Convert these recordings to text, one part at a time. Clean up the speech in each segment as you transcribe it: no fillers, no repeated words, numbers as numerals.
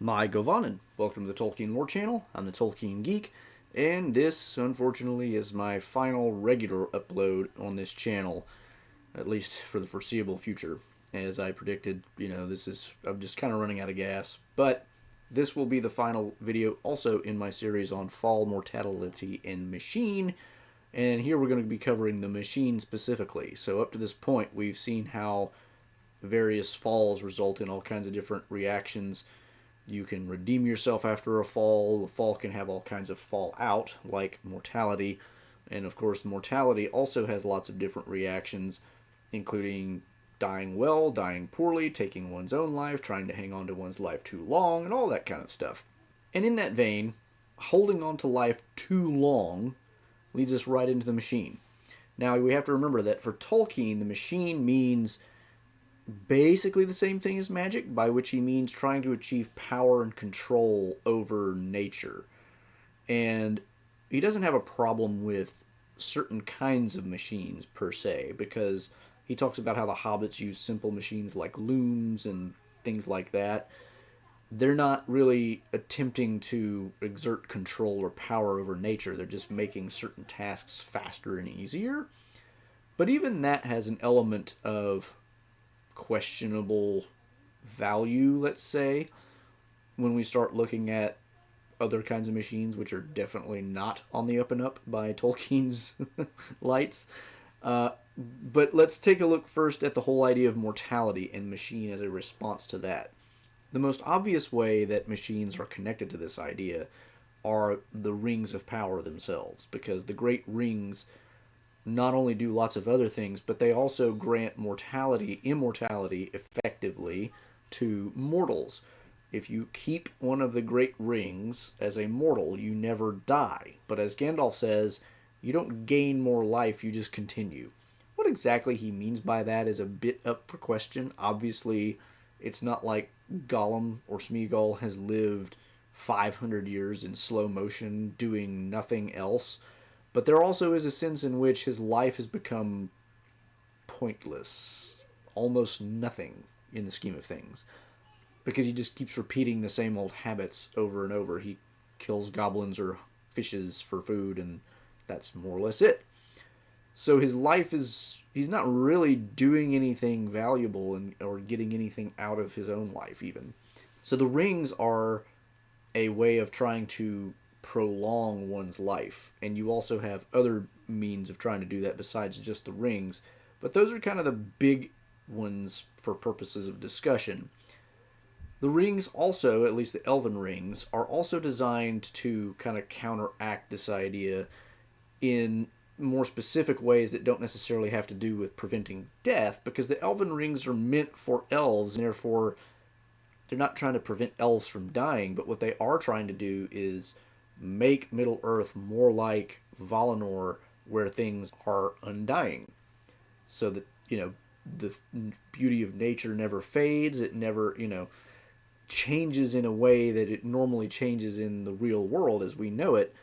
My Govanen. Welcome to the Tolkien Lore Channel. I'm the Tolkien Geek, and this, unfortunately, is my final regular upload on this channel, at least for the foreseeable future. As I predicted, I'm just kind of running out of gas, but this will be the final video also in my series on Fall, Mortality, and Machine, and here we're going to be covering the Machine specifically. So up to this point, we've seen how various falls result in all kinds of different reactions. You can redeem yourself after a fall. The fall can have all kinds of fallout, like mortality. And of course, mortality also has lots of different reactions, including dying well, dying poorly, taking one's own life, trying to hang on to one's life too long, and all that kind of stuff. And in that vein, holding on to life too long leads us right into the machine. Now, we have to remember that for Tolkien, the machine means basically the same thing as magic, by which he means trying to achieve power and control over nature. And he doesn't have a problem with certain kinds of machines per se, because he talks about how the hobbits use simple machines like looms and things like that. They're not really attempting to exert control or power over nature. They're just making certain tasks faster and easier. But even that has an element of questionable value, let's say, when we start looking at other kinds of machines, which are definitely not on the up and up by Tolkien's lights. But let's take a look first at the whole idea of mortality and machine as a response to that. The most obvious way that machines are connected to this idea are the rings of power themselves, because the great rings not only do lots of other things, but they also grant immortality effectively to mortals. If you keep one of the great rings as a mortal, you never die. But as Gandalf says, you don't gain more life, you just continue. What exactly he means by that is a bit up for question. Obviously, it's not like Gollum or Smeagol has lived 500 years in slow motion doing nothing else. But there also is a sense in which his life has become pointless, almost nothing in the scheme of things, because he just keeps repeating the same old habits over and over. He kills goblins or fishes for food, and that's more or less it. So his life he's not really doing anything valuable or getting anything out of his own life even. So the rings are a way of trying to prolong one's life, and you also have other means of trying to do that besides just the rings, but those are kind of the big ones for purposes of discussion. The rings also, at least the elven rings, are also designed to kind of counteract this idea in more specific ways that don't necessarily have to do with preventing death, because the elven rings are meant for elves, and therefore they're not trying to prevent elves from dying, but what they are trying to do is make Middle-earth more like Valinor, where things are undying. So that, the beauty of nature never fades, it never, changes in a way that it normally changes in the real world as we know it.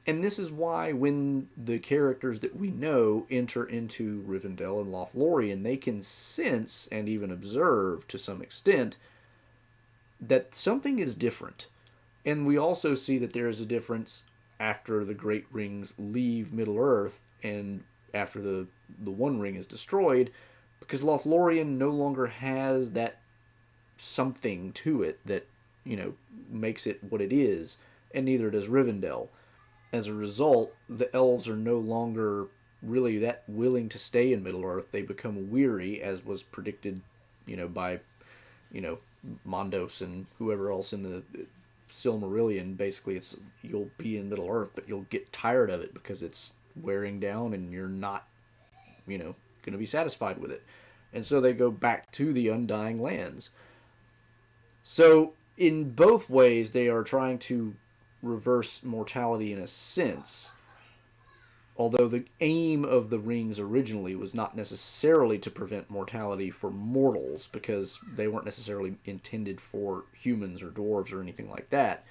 And this is why when the characters that we know enter into Rivendell and Lothlorien, they can sense and even observe to some extent that something is different. And we also see that there is a difference after the Great Rings leave Middle-earth and after the One Ring is destroyed, because Lothlorien no longer has that something to it that, makes it what it is, and neither does Rivendell. As a result, the elves are no longer really that willing to stay in Middle-earth. They become weary, as was predicted, by, Mondos and whoever else in the Silmarillion. Basically, it's you'll be in Middle-earth, but you'll get tired of it because it's wearing down and you're not, going to be satisfied with it. And so they go back to the Undying Lands. So in both ways, they are trying to reverse mortality in a sense, although the aim of the rings originally was not necessarily to prevent mortality for mortals, because they weren't necessarily intended for humans or dwarves or anything like that.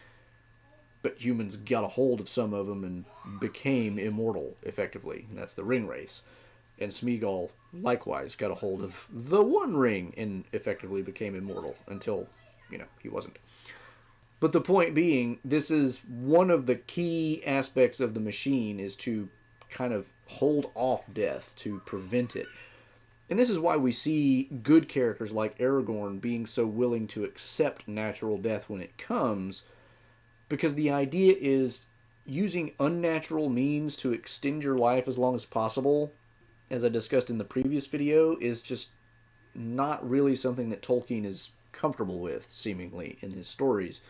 But humans got a hold of some of them and became immortal, effectively. And that's the ring race. And Smeagol likewise got a hold of the One Ring and effectively became immortal until, he wasn't. But the point being, this is one of the key aspects of the machine, is to kind of hold off death, to prevent it. And this is why we see good characters like Aragorn being so willing to accept natural death when it comes, because the idea is using unnatural means to extend your life as long as possible, as I discussed in the previous video, is just not really something that Tolkien is comfortable with, seemingly, in his stories,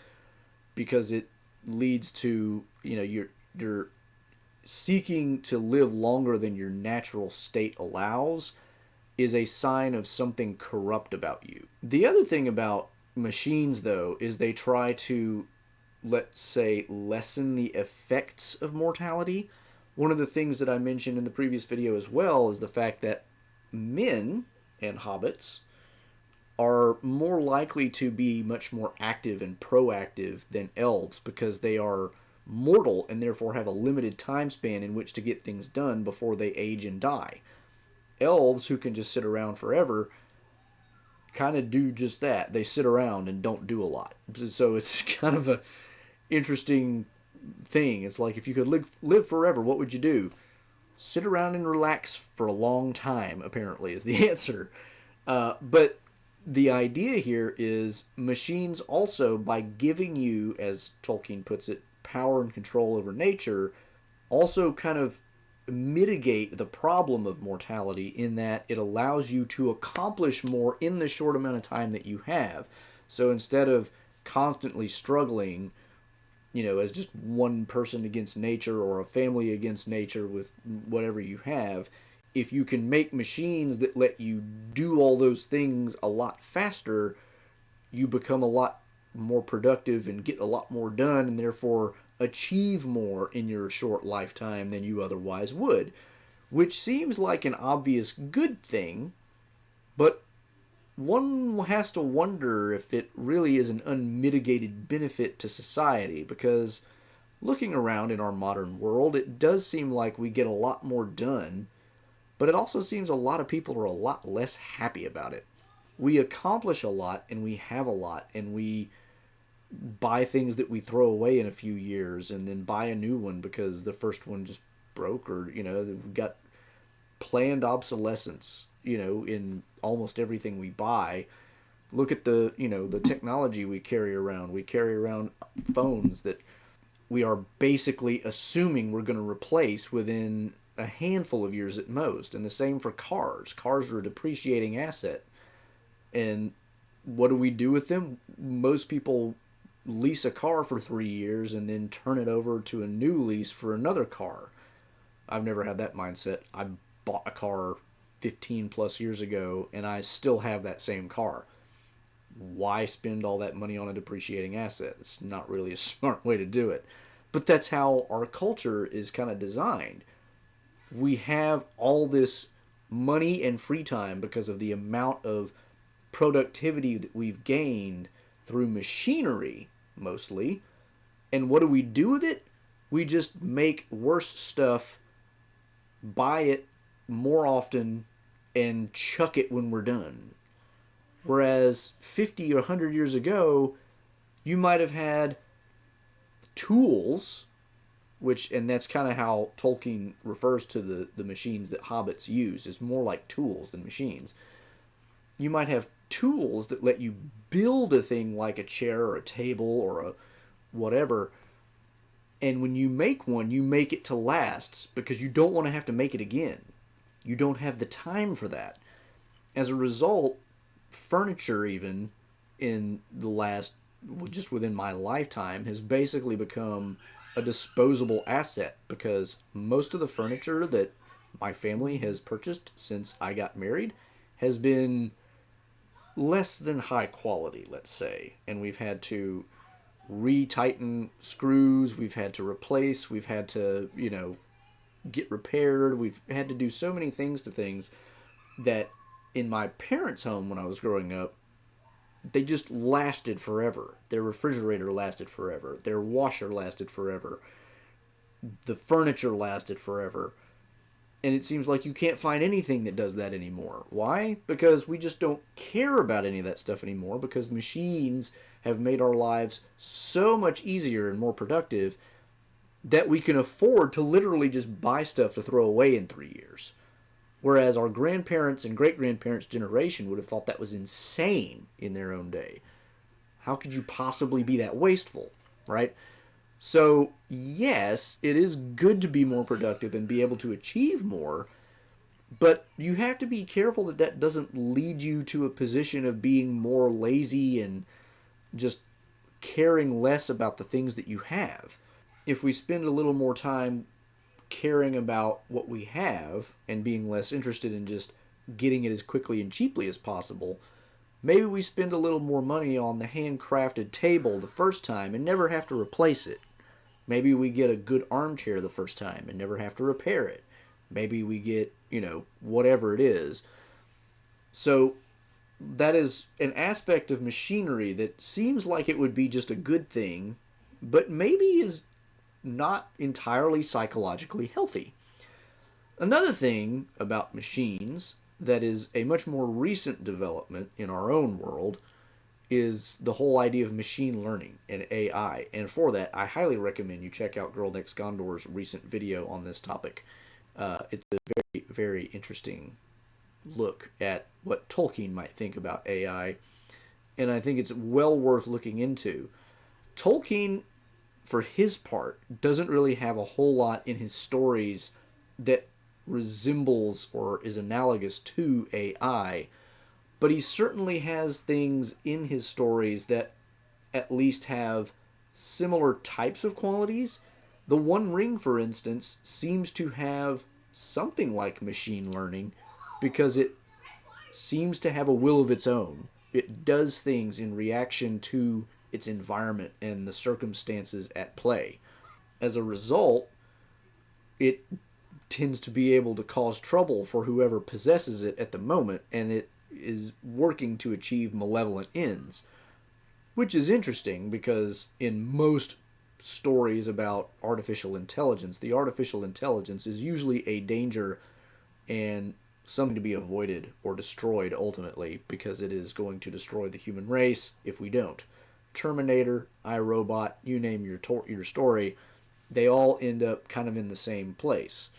because it leads to, you're seeking to live longer than your natural state allows, is a sign of something corrupt about you. The other thing about machines, though, is they try to, let's say, lessen the effects of mortality. One of the things that I mentioned in the previous video as well is the fact that men and hobbits are more likely to be much more active and proactive than elves, because they are mortal and therefore have a limited time span in which to get things done before they age and die. Elves, who can just sit around forever, kind of do just that. They sit around and don't do a lot. So it's kind of a interesting thing. It's like, if you could live forever, what would you do? Sit around and relax for a long time, apparently, is the answer. But the idea here is machines also, by giving you, as Tolkien puts it, power and control over nature, also kind of mitigate the problem of mortality, in that it allows you to accomplish more in the short amount of time that you have. So instead of constantly struggling, as just one person against nature, or a family against nature with whatever you have, if you can make machines that let you do all those things a lot faster, you become a lot more productive and get a lot more done, and therefore achieve more in your short lifetime than you otherwise would. Which seems like an obvious good thing, but one has to wonder if it really is an unmitigated benefit to society, because looking around in our modern world, it does seem like we get a lot more done, but it also seems a lot of people are a lot less happy about it. We accomplish a lot, and we have a lot, and we buy things that we throw away in a few years, and then buy a new one because the first one just broke, or, we've got planned obsolescence, in almost everything we buy. Look at the technology we carry around. We carry around phones that we are basically assuming we're going to replace within a handful of years at most. And the same for cars. Cars are a depreciating asset. And what do we do with them? Most people lease a car for 3 years and then turn it over to a new lease for another car. I've never had that mindset. I bought a car 15 plus years ago, and I still have that same car. Why spend all that money on a depreciating asset? It's not really a smart way to do it. But that's how our culture is kind of designed. We have all this money and free time because of the amount of productivity that we've gained through machinery, mostly. And what do we do with it? We just make worse stuff, buy it more often, and chuck it when we're done. Whereas 50 or 100 years ago, you might have had tools, and that's kind of how Tolkien refers to the machines that hobbits use, is more like tools than machines. You might have tools that let you build a thing like a chair or a table or a whatever, and when you make one, you make it to last, because you don't want to have to make it again. You don't have the time for that. As a result, furniture, even in the last, just within my lifetime, has basically become a disposable asset, because most of the furniture that my family has purchased since I got married has been less than high quality, let's say. And we've had to retighten screws, we've had to replace, we've had to, get repaired. We've had to do so many things to things that in my parents' home when I was growing up, they just lasted forever. Their refrigerator lasted forever. Their washer lasted forever. The furniture lasted forever. And it seems like you can't find anything that does that anymore. Why? Because we just don't care about any of that stuff anymore, because machines have made our lives so much easier and more productive that we can afford to literally just buy stuff to throw away in 3 years. Whereas our grandparents and great-grandparents' generation would have thought that was insane in their own day. How could you possibly be that wasteful, right? So, yes, it is good to be more productive and be able to achieve more, but you have to be careful that that doesn't lead you to a position of being more lazy and just caring less about the things that you have. If we spend a little more time caring about what we have and being less interested in just getting it as quickly and cheaply as possible, maybe we spend a little more money on the handcrafted table the first time and never have to replace it. Maybe we get a good armchair the first time and never have to repair it. Maybe we get, whatever it is. So that is an aspect of machinery that seems like it would be just a good thing, but maybe is not entirely psychologically healthy. Another thing about machines that is a much more recent development in our own world is the whole idea of machine learning and AI. And for that, I highly recommend you check out Girl Next Gondor's recent video on this topic. It's a very, very interesting look at what Tolkien might think about AI, and I think it's well worth looking into. Tolkien, for his part, doesn't really have a whole lot in his stories that resembles or is analogous to AI, but he certainly has things in his stories that at least have similar types of qualities. The One Ring, for instance, seems to have something like machine learning because it seems to have a will of its own. It does things in reaction to its environment and the circumstances at play. As a result, it tends to be able to cause trouble for whoever possesses it at the moment, and it is working to achieve malevolent ends. Which is interesting because in most stories about artificial intelligence, the artificial intelligence is usually a danger and something to be avoided or destroyed ultimately because it is going to destroy the human race if we don't. Terminator, iRobot, you name your story, they all end up kind of in the same place.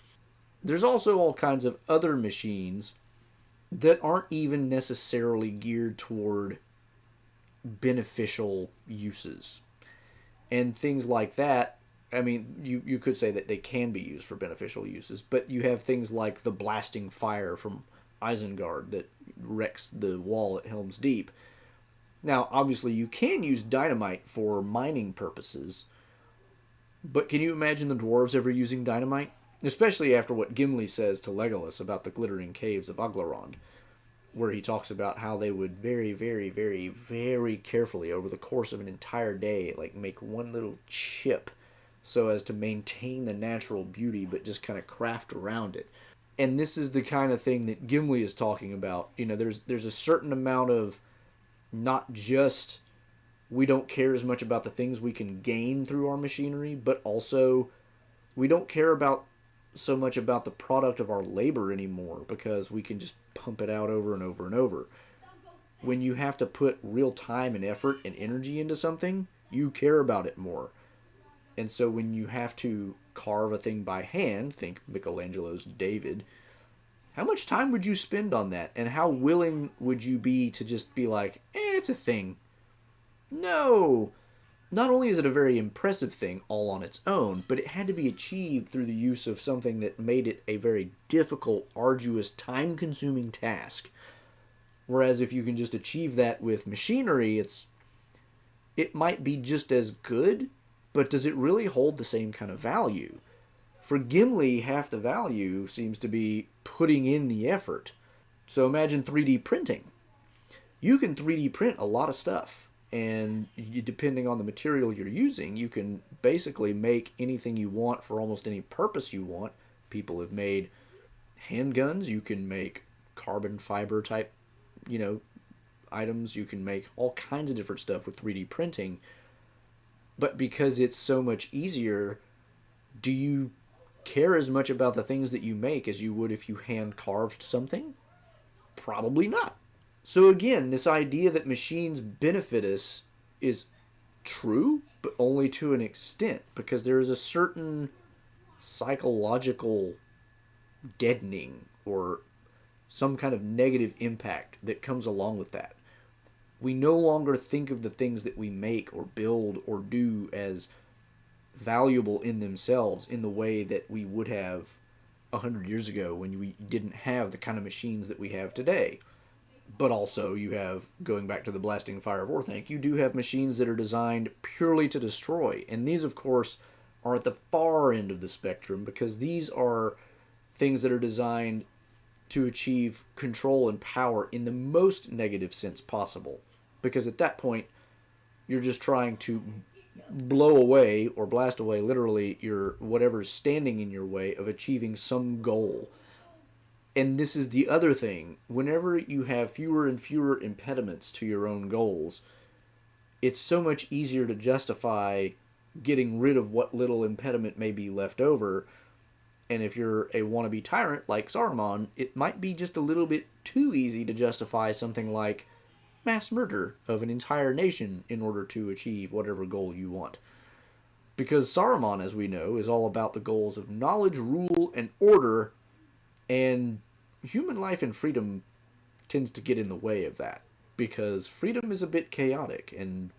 There's also all kinds of other machines that aren't even necessarily geared toward beneficial uses. And things like that, I mean, you could say that they can be used for beneficial uses, but you have things like the blasting fire from Isengard that wrecks the wall at Helm's Deep. Now, obviously, you can use dynamite for mining purposes, but can you imagine the dwarves ever using dynamite? Especially after what Gimli says to Legolas about the glittering caves of Aglarond, where he talks about how they would very, very, very, very carefully over the course of an entire day, like make one little chip so as to maintain the natural beauty, but just kind of craft around it. And this is the kind of thing that Gimli is talking about. There's a certain amount of not just we don't care as much about the things we can gain through our machinery, but also we don't care about so much about the product of our labor anymore because we can just pump it out over and over and over. When you have to put real time and effort and energy into something, you care about it more. And so when you have to carve a thing by hand, think Michelangelo's David, how much time would you spend on that? And how willing would you be to just be like, it's a thing? No! Not only is it a very impressive thing all on its own, but it had to be achieved through the use of something that made it a very difficult, arduous, time-consuming task. Whereas if you can just achieve that with machinery, it might be just as good, but does it really hold the same kind of value? For Gimli, half the value seems to be putting in the effort. So imagine 3D printing. You can 3D print a lot of stuff. And depending on the material you're using, you can basically make anything you want for almost any purpose you want. People have made handguns. You can make carbon fiber type, items. You can make all kinds of different stuff with 3D printing. But because it's so much easier, do you care as much about the things that you make as you would if you hand carved something? Probably not. So again, this idea that machines benefit us is true, but only to an extent, because there is a certain psychological deadening or some kind of negative impact that comes along with that. We no longer think of the things that we make or build or do as valuable in themselves in the way that we would have 100 years ago when we didn't have the kind of machines that we have today. But also, you have, going back to the blasting fire of Orthanc, you do have machines that are designed purely to destroy. And these, of course, are at the far end of the spectrum, because these are things that are designed to achieve control and power in the most negative sense possible. Because at that point, you're just trying to blow away or blast away literally your whatever's standing in your way of achieving some goal. And this is the other thing. Whenever you have fewer and fewer impediments to your own goals, it's so much easier to justify getting rid of what little impediment may be left over. And if you're a wannabe tyrant like Saruman, it might be just a little bit too easy to justify something like mass murder of an entire nation in order to achieve whatever goal you want. Because Saruman, as we know, is all about the goals of knowledge, rule, and order, and human life and freedom tends to get in the way of that. Because freedom is a bit chaotic, and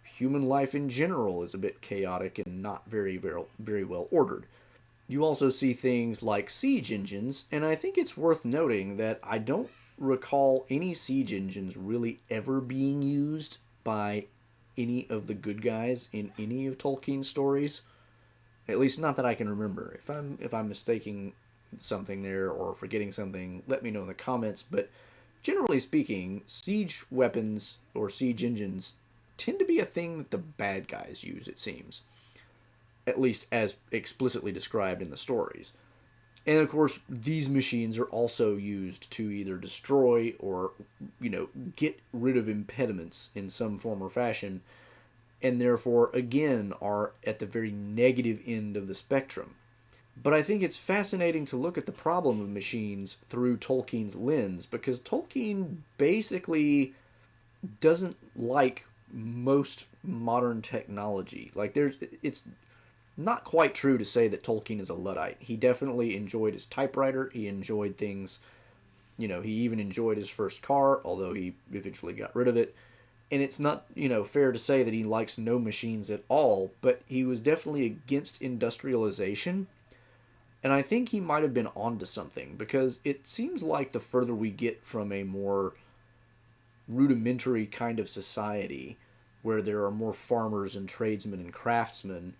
human life in general is a bit chaotic and not very well ordered. You also see things like siege engines, and I think it's worth noting that I don't recall any siege engines really ever being used by any of the good guys in any of Tolkien's stories. At least not that I can remember. If I'm mistaking something there or forgetting something, let me know in the comments. But generally speaking, siege weapons or siege engines tend to be a thing that the bad guys use, it seems. At least as explicitly described in the stories. And of course, these machines are also used to either destroy or, get rid of impediments in some form or fashion, and therefore, again, are at the very negative end of the spectrum. But I think it's fascinating to look at the problem of machines through Tolkien's lens, because Tolkien basically doesn't like most modern technology. It's not quite true to say that Tolkien is a Luddite. He definitely enjoyed his typewriter. He enjoyed things, he even enjoyed his first car, although he eventually got rid of it. And it's not, fair to say that he likes no machines at all, but he was definitely against industrialization. And I think he might have been onto something, because it seems like the further we get from a more rudimentary kind of society, where there are more farmers and tradesmen and craftsmen,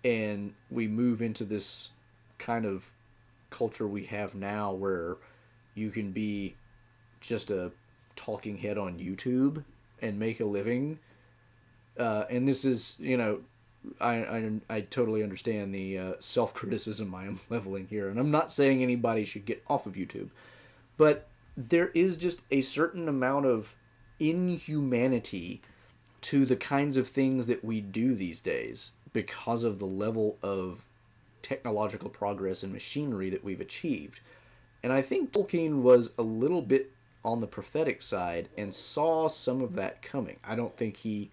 and we move into this kind of culture we have now where you can be just a talking head on YouTube and make a living. And this is, I totally understand the self-criticism I am leveling here. And I'm not saying anybody should get off of YouTube. But there is just a certain amount of inhumanity to the kinds of things that we do these days because of the level of technological progress and machinery that we've achieved. And I think Tolkien was a little bit on the prophetic side and saw some of that coming. I don't think he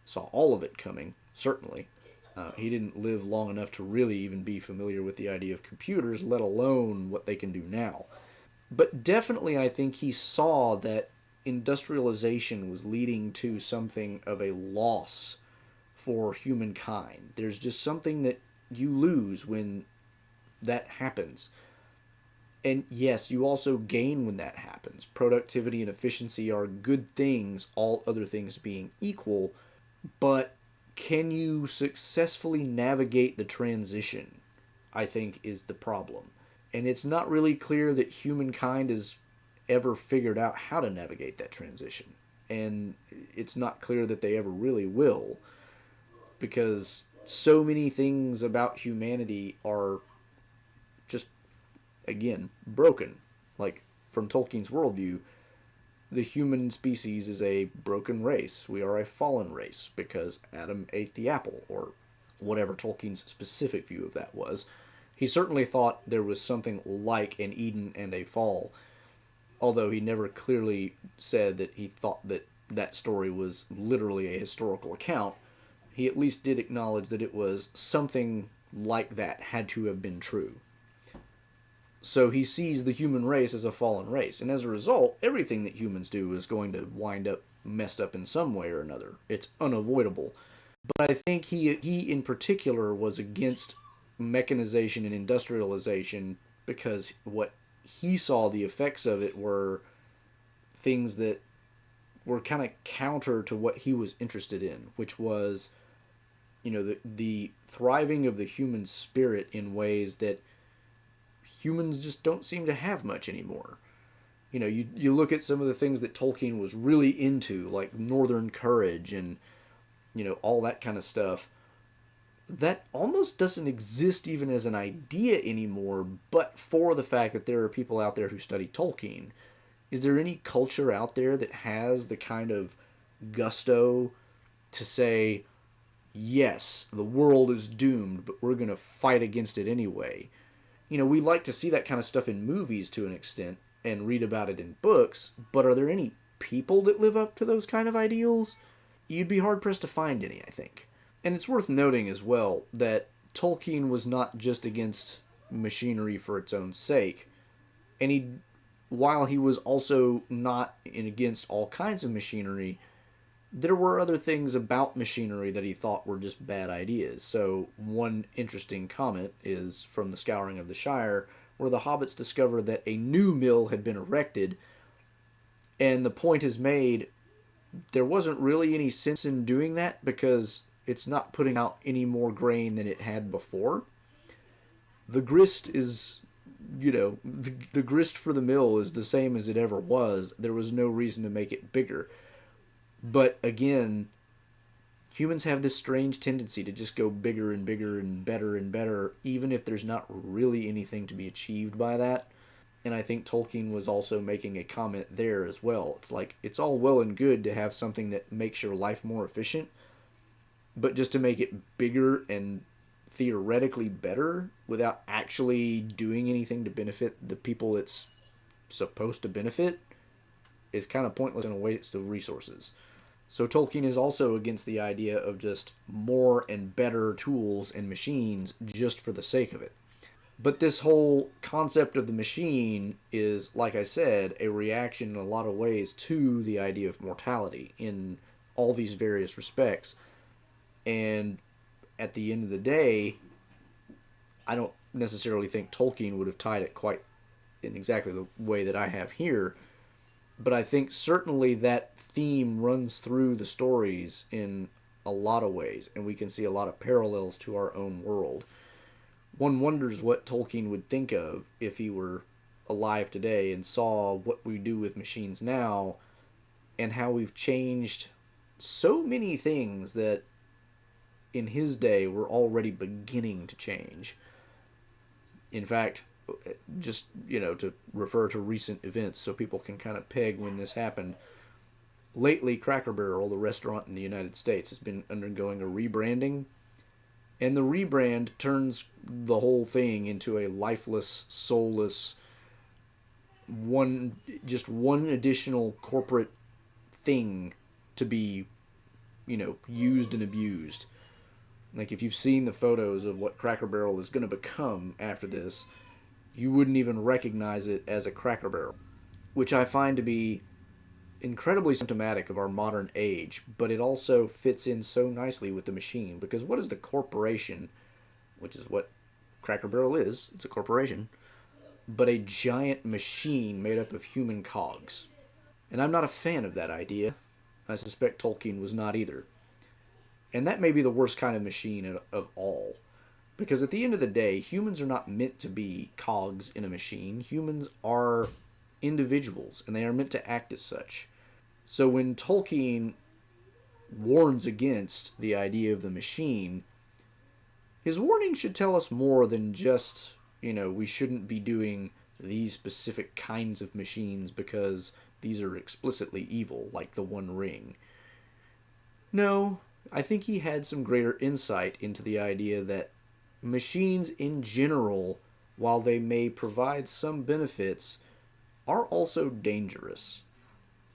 saw all of it coming, certainly. He didn't live long enough to really even be familiar with the idea of computers, let alone what they can do now. But definitely I think he saw that industrialization was leading to something of a loss for humankind. There's just something that you lose when that happens. And yes, you also gain when that happens. Productivity and efficiency are good things, all other things being equal, but can you successfully navigate the transition, I think, is the problem. And it's not really clear that humankind has ever figured out how to navigate that transition. And it's not clear that they ever really will, because so many things about humanity are just, again, broken. Like, from Tolkien's worldview, the human species is a broken race. We are a fallen race because Adam ate the apple, or whatever Tolkien's specific view of that was. He certainly thought there was something like an Eden and a fall, although he never clearly said that he thought that that story was literally a historical account, he at least did acknowledge that it was something like that had to have been true. So he sees the human race as a fallen race, and as a result, everything that humans do is going to wind up messed up in some way or another. It's unavoidable. But I think he in particular was against mechanization and industrialization because what he saw the effects of it were things that were kind of counter to what he was interested in, which was, the thriving of the human spirit in ways that humans just don't seem to have much anymore. You look at some of the things that Tolkien was really into, like Northern Courage and, all that kind of stuff. That almost doesn't exist even as an idea anymore, but for the fact that there are people out there who study Tolkien. Is there any culture out there that has the kind of gusto to say, yes, the world is doomed, but we're going to fight against it anyway? We like to see that kind of stuff in movies to an extent and read about it in books, but are there any people that live up to those kind of ideals? You'd be hard pressed to find any, I think. And it's worth noting as well that Tolkien was not just against machinery for its own sake, and while he was also not against all kinds of machinery, there were other things about machinery that he thought were just bad ideas. So one interesting comment is from the Scouring of the Shire, where the hobbits discover that a new mill had been erected, and the point is made, there wasn't really any sense in doing that because it's not putting out any more grain than it had before. The grist is, the grist for the mill is the same as it ever was. There was no reason to make it bigger. But again, humans have this strange tendency to just go bigger and bigger and better, even if there's not really anything to be achieved by that. And I think Tolkien was also making a comment there as well. It's like, it's all well and good to have something that makes your life more efficient, but just to make it bigger and theoretically better without actually doing anything to benefit the people it's supposed to benefit is kind of pointless and a waste of resources. So Tolkien is also against the idea of just more and better tools and machines just for the sake of it. But this whole concept of the machine is, like I said, a reaction in a lot of ways to the idea of mortality in all these various respects. And at the end of the day, I don't necessarily think Tolkien would have tied it quite in exactly the way that I have here. But I think certainly that theme runs through the stories in a lot of ways, and we can see a lot of parallels to our own world. One wonders what Tolkien would think of if he were alive today and saw what we do with machines now and how we've changed so many things that in his day were already beginning to change. In fact, just, to refer to recent events so people can kind of peg when this happened. Lately, Cracker Barrel, the restaurant in the United States, has been undergoing a rebranding. And the rebrand turns the whole thing into a lifeless, soulless, one additional corporate thing to be, used and abused. Like, if you've seen the photos of what Cracker Barrel is going to become after this, you wouldn't even recognize it as a Cracker Barrel, which I find to be incredibly symptomatic of our modern age, but it also fits in so nicely with the machine, because what is the corporation, which is what Cracker Barrel is, it's a corporation, but a giant machine made up of human cogs. And I'm not a fan of that idea. I suspect Tolkien was not either. And that may be the worst kind of machine of all. Because at the end of the day, humans are not meant to be cogs in a machine. Humans are individuals, and they are meant to act as such. So when Tolkien warns against the idea of the machine, his warning should tell us more than just, we shouldn't be doing these specific kinds of machines because these are explicitly evil, like the One Ring. No, I think he had some greater insight into the idea that machines in general, while they may provide some benefits, are also dangerous.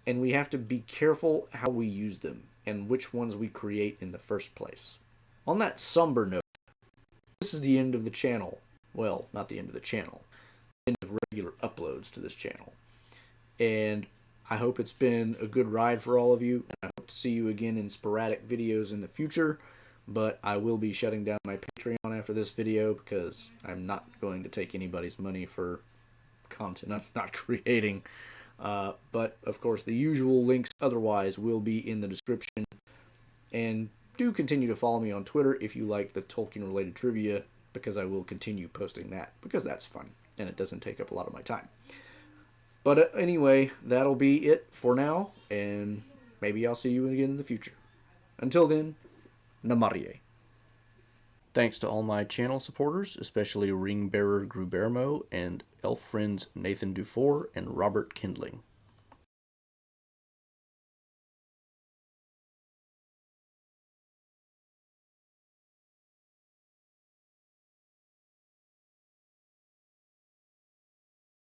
and we have to be careful how we use them and which ones we create in the first place. On that somber note, this is the end of the channel. Well, not the end of the channel. The end of regular uploads to this channel. And I hope it's been a good ride for all of you. I hope to see you again in sporadic videos in the future. But I will be shutting down my Patreon after this video because I'm not going to take anybody's money for content I'm not creating. But, of course, the usual links otherwise will be in the description. And do continue to follow me on Twitter if you like the Tolkien-related trivia, because I will continue posting that, because that's fun, and it doesn't take up a lot of my time. But anyway, that'll be it for now, and maybe I'll see you again in the future. Until then, Namarie. Thanks to all my channel supporters, especially Ringbearer Grubermo and elf friends Nathan Dufour and Robert Kindling.